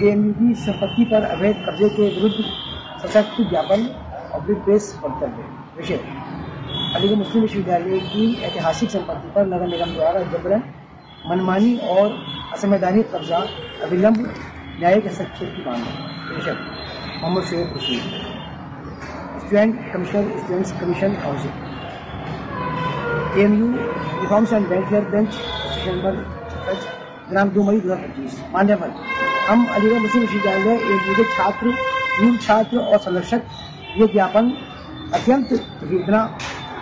AMU की संपत्ति पर अवैध कब्जे के विरुद्ध सशक्त ज्ञापन और प्रेस वक्तव्य। विषय: अलीगढ़ मुस्लिम विश्वविद्यालय की ऐतिहासिक संपत्ति पर नगर निगम द्वारा जबरन, मनमानी और असंवैधानिक कब्जा अविलंब न्यायिक हस्तक्षेप की मांग। विषय: Mohammad Shoaib Rashid, student commissioner, students commission council, AMU reforms and welfare bench, दिनांक 2 मई 2025। मान्यवर, हम अलीगढ़ मुस्लिम विश्वविद्यालय एएमयू के छात्र, मूल छात्र और संरक्षक ये ज्ञापन अत्यंत वेदना,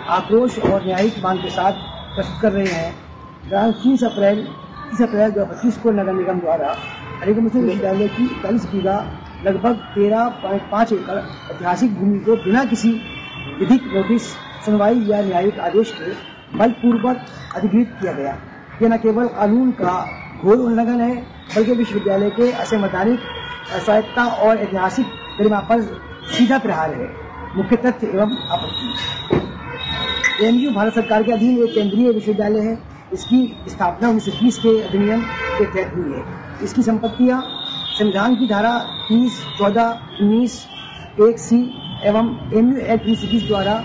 आक्रोश और न्यायिक मांग के साथ प्रस्तुत कर रहे हैं। दिनांक 30 अप्रैल 2025 को नगर निगम द्वारा अलीगढ़ मुस्लिम विश्वविद्यालय की 41 बीघा लगभग 13.5 एकड़ ऐतिहासिक भूमि को बिना किसी विधिक नोटिस, सुनवाई या न्यायिक आदेश के बलपूर्वक अधिगृहित किया गया। यह न केवल कानून का घोर उल्लंघन है, बल्कि विश्वविद्यालय के असंवैधानिक स्वायत्तता और ऐतिहासिक गरिमा पर सीधा प्रहार है। मुख्य तथ्य एवं आपत्ति: एएमयू भारत सरकार के अधीन एक केंद्रीय विश्वविद्यालय है। इसकी स्थापना 1930 के अधिनियम के तहत हुई है। इसकी संपत्तियां संविधान की धारा 30, 14, 19, 1C एवं एएमयू एक्ट 1930 द्वारा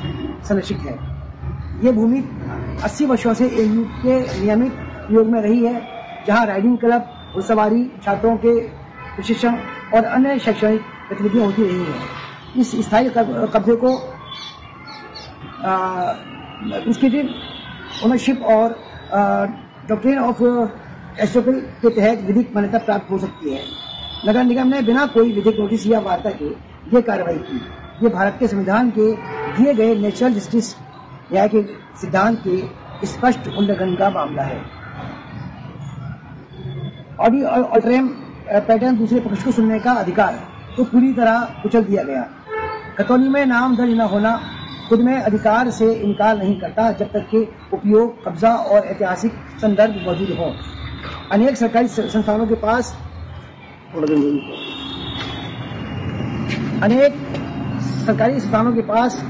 संरक्षित है। ये भूमि 80 वर्षों से एएमयू के नियमित उपयोग में रही है, जहां राइडिंग क्लब, घुड़सवारी, छात्रों के प्रशिक्षण और अन्य शैक्षणिक गतिविधियां होती रही हैं। इस स्थायी कब्जे को इंस्टीट्यूट ओनरशिप और डॉक्ट्रिन ऑफ एस्टोपल के तहत विधिक मान्यता प्राप्त हो सकती है। नगर निगम ने बिना कोई विधिक नोटिस या वार्ता के ये कार्रवाई की। ये भारत के संविधान के दिए गए नेचुरल जस्टिस न्याय के सिद्धांत के स्पष्ट उल्लंघन का मामला है। ऑडियो अल्ट्रेम पैटर्न दूसरे पक्ष को सुनने का अधिकार तो पूरी तरह कुचल दिया गया। खतौनी में नाम दर्ज न होना खुद में अधिकार से इनकार नहीं करता, जब तक कि उपयोग, कब्जा और ऐतिहासिक संदर्भ मौजूद हो। अनेक सरकारी संस्थानों के पास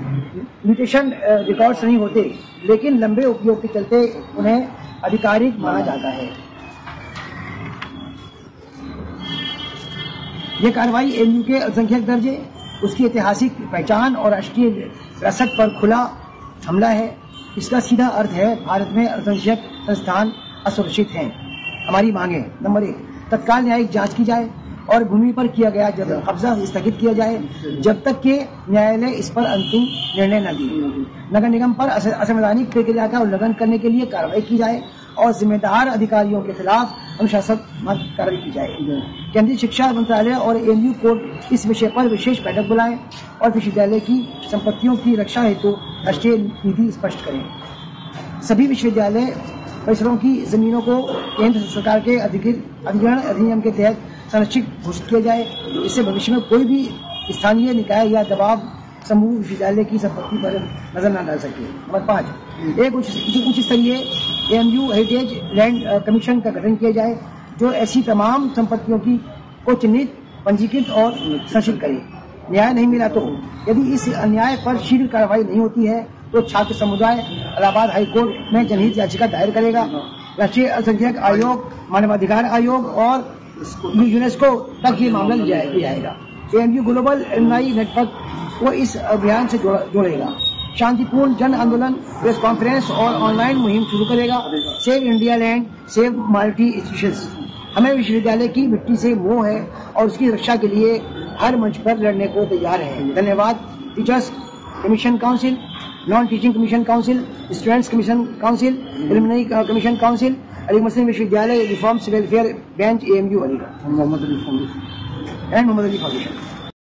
म्यूटेशन रिकॉर्ड्स नहीं होते, लेकिन लंबे उपयोग के चलते उन्हें आधिकारिक माना जाता है। यह कार्रवाई एएमयू के अल्पसंख्यक दर्जे, उसकी ऐतिहासिक पहचान और राष्ट्रीय विरासत पर खुला हमला है। इसका सीधा अर्थ है भारत में अल्पसंख्यक संस्थान असुरक्षित हैं। हमारी मांगे: नंबर 1, तत्काल न्यायिक जांच की जाए और भूमि पर किया गया जबरन कब्जा स्थगित किया जाए जब तक कि न्यायालय इस पर अंतिम निर्णय न दे। नगर निगम पर असंवैधानिक प्रक्रिया का उल्लंघन करने के लिए कार्रवाई की जाए और जिम्मेदार अधिकारियों के खिलाफ अनुशासनात्मक कार्रवाई की जाए। केंद्रीय शिक्षा मंत्रालय और एएमयू कोर्ट इस विषय पर विशेष बैठक बुलाएं और विश्वविद्यालय की संपत्तियों की रक्षा हेतु राष्ट्रीय नीति स्पष्ट करें। सभी विश्वविद्यालय परिसरों की जमीनों को केंद्र सरकार के अधिग्रहण अधिनियम के तहत संरक्षित घोषित किया जाए। इससे भविष्य में कोई भी स्थानीय निकाय या दबाव समूह विश्वविद्यालय की संपत्ति पर नजर न डाल सके। नंबर 5, एक उच्च स्तरीय एएमयू हेरिटेज लैंड कमीशन का गठन किया जाए, जो ऐसी तमाम संपत्तियों को चिन्हित, पंजीकृत और संरक्षित करे। न्याय नहीं मिला तो यदि इस अन्याय पर शीघ्र कार्रवाई नहीं होती है तो छात्र समुदाय इलाहाबाद हाईकोर्ट में जनहित याचिका दायर करेगा। राष्ट्रीय अल्पसंख्यक आयोग, मानवाधिकार आयोग और यूनेस्को तक ये मामला ले जाएगा। एएमयू ग्लोबल एलुमनाई नेटवर्क को इस अभियान से जोड़ेगा। शांतिपूर्ण जन आंदोलन, प्रेस कॉन्फ्रेंस और ऑनलाइन मुहिम शुरू करेगा। Save India land, save minority institutions. हमें विश्वविद्यालय की मिट्टी से मोह है और उसकी रक्षा के लिए हर मंच पर लड़ने को तैयार है। धन्यवाद। Teachers commission council, non teaching commission council, students commission council, preliminary commission council, Aligarh Muslim विश्वविद्यालय reforms welfare bench, AMU Aligarh, Mohammad Ali foundation.